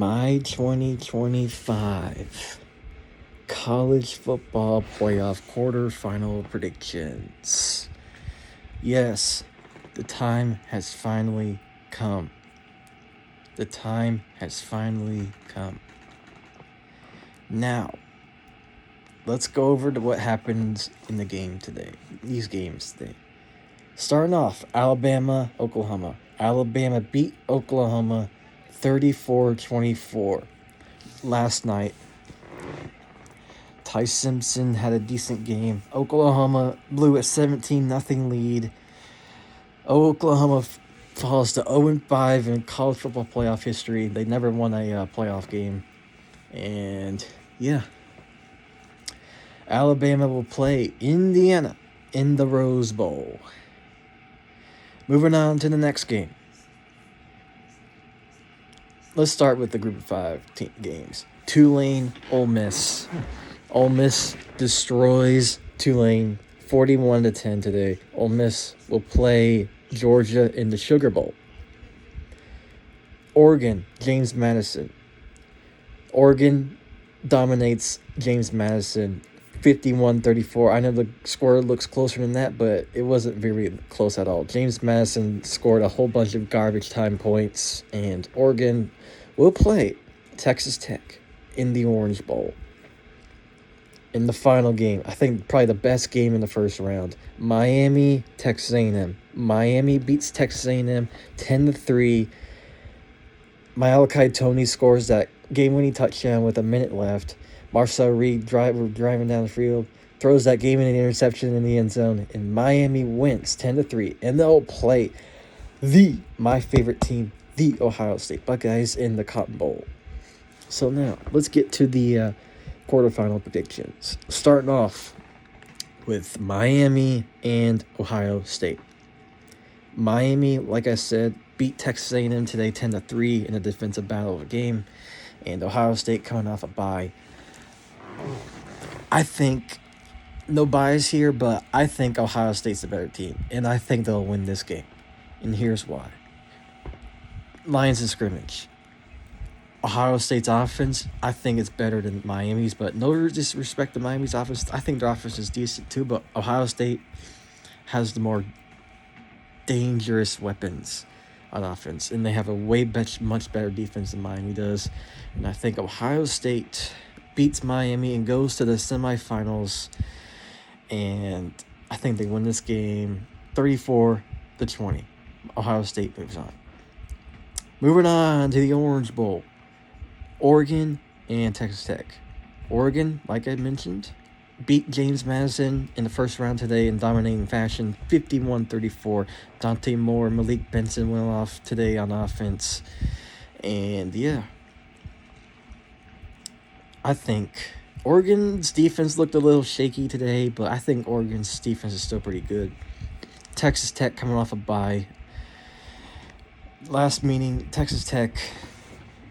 My 2025 college football playoff quarterfinal predictions. Yes, the time has finally come. The time has finally come. Now, let's go over to what happened in the game today. These games today. Starting off, Alabama, Oklahoma. Alabama beat Oklahoma 34-24 last night. Ty Simpson had a decent game. Oklahoma blew a 17-0 lead. Oklahoma falls to 0-5 in college football playoff history. They never won a playoff game. And, yeah. Alabama will play Indiana in the Rose Bowl. Moving on to the next game. Let's start with the Group of 5 games. Tulane, Ole Miss. Ole Miss destroys Tulane 41-10 today. Ole Miss will play Georgia in the Sugar Bowl. Oregon, James Madison. Oregon dominates James Madison 51-34. I know the score looks closer than that, but it wasn't very close at all. James Madison scored a whole bunch of garbage time points, and Oregon will play Texas Tech in the Orange Bowl. In the final game, I think probably the best game in the first round, Miami, Texas A&M. Miami beats Texas A&M 10-3. Malachi Tony scores that game-winning touchdown with a minute left. Marcel Reed driving down the field, throws that game-winning interception in the end zone, and Miami wins 10-3. And they'll play my favorite team, the Ohio State Buckeyes, in the Cotton Bowl. So now, let's get to the quarterfinal predictions. Starting off with Miami and Ohio State. Miami, like I said, beat Texas A&M today 10-3 in a defensive battle of a game, and Ohio State coming off a bye. I think, no bias here, but I think Ohio State's the better team, and I think they'll win this game. And here's why. Lines of scrimmage. Ohio State's offense, I think it's better than Miami's, but no disrespect to Miami's offense. I think their offense is decent too, but Ohio State has the more dangerous weapons on offense, and they have a much better defense than Miami does. And I think Ohio State beats Miami and goes to the semifinals, and I think they win this game 34-20. Ohio State moves on. Moving on to the Orange Bowl. Oregon and Texas Tech. Oregon, like I mentioned, beat James Madison in the first round today in dominating fashion, 51-34. Dante Moore, Malik Benson went off today on offense. And, yeah, I think Oregon's defense looked a little shaky today, but I think Oregon's defense is still pretty good. Texas Tech coming off a bye. Last meeting, Texas Tech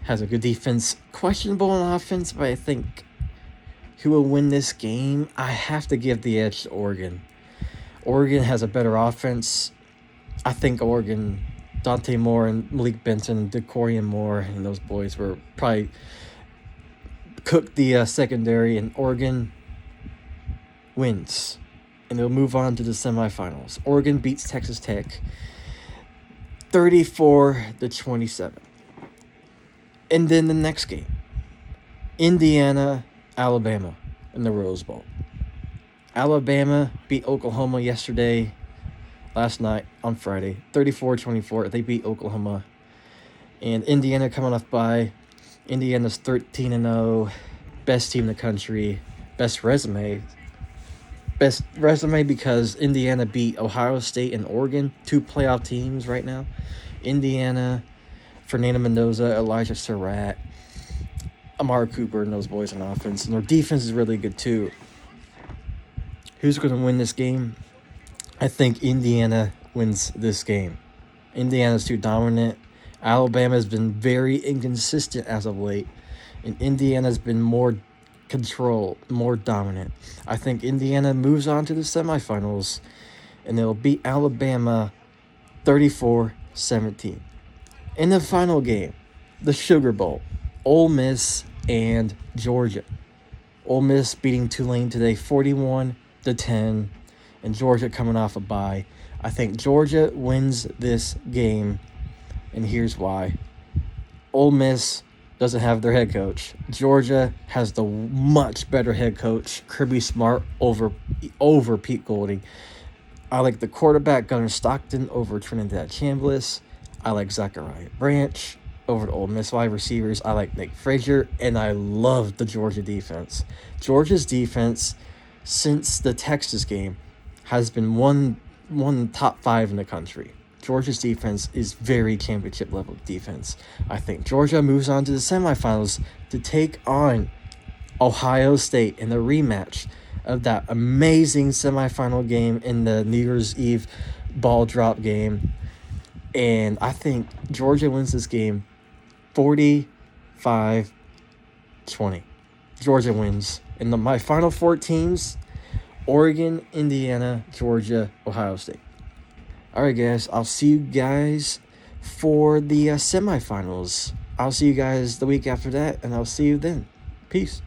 has a good defense, questionable on offense, but I think who will win this game, I have to give the edge to Oregon. Oregon has a better offense. I think Oregon, Dante Moore and Malik Benson, DeCorian Moore, and those boys were probably cooked the secondary, and Oregon wins. And they'll move on to the semifinals. Oregon beats Texas Tech 34-27. And then the next game, Indiana, Alabama in the Rose Bowl. Alabama beat Oklahoma last night on Friday, 34-24. They beat Oklahoma. And Indiana coming off bye. Indiana's 13-0, best team in the country, best resume. Best resume because Indiana beat Ohio State and Oregon, 2 playoff teams right now. Indiana, Fernando Mendoza, Elijah Surratt, Amari Cooper, and those boys on offense. And their defense is really good too. Who's going to win this game? I think Indiana wins this game. Indiana's too dominant. Alabama's been very inconsistent as of late. And Indiana's been more control, more dominant. I think Indiana moves on to the semifinals, and they'll beat Alabama 34-17. In the final game, the Sugar Bowl, Ole Miss and Georgia. Ole Miss beating Tulane today 41-10, and Georgia coming off a bye. I think Georgia wins this game, and here's why. Ole Miss doesn't have their head coach. Georgia has the much better head coach, Kirby Smart, over Pete Golding. I like the quarterback, Gunnar Stockton, over Trinidad Chambliss. I like Zachariah Branch over the Ole Miss wide receivers. I like Nick Frazier, and I love the Georgia defense. Georgia's defense, since the Texas game, has been one top 5 in the country. Georgia's defense is very championship level defense. I think Georgia moves on to the semifinals to take on Ohio State in the rematch of that amazing semifinal game in the New Year's Eve ball drop game. And I think Georgia wins this game 45-20. Georgia wins. And my final 4 teams, Oregon, Indiana, Georgia, Ohio State. All right, guys. I'll see you guys for the semifinals. I'll see you guys the week after that, and I'll see you then. Peace.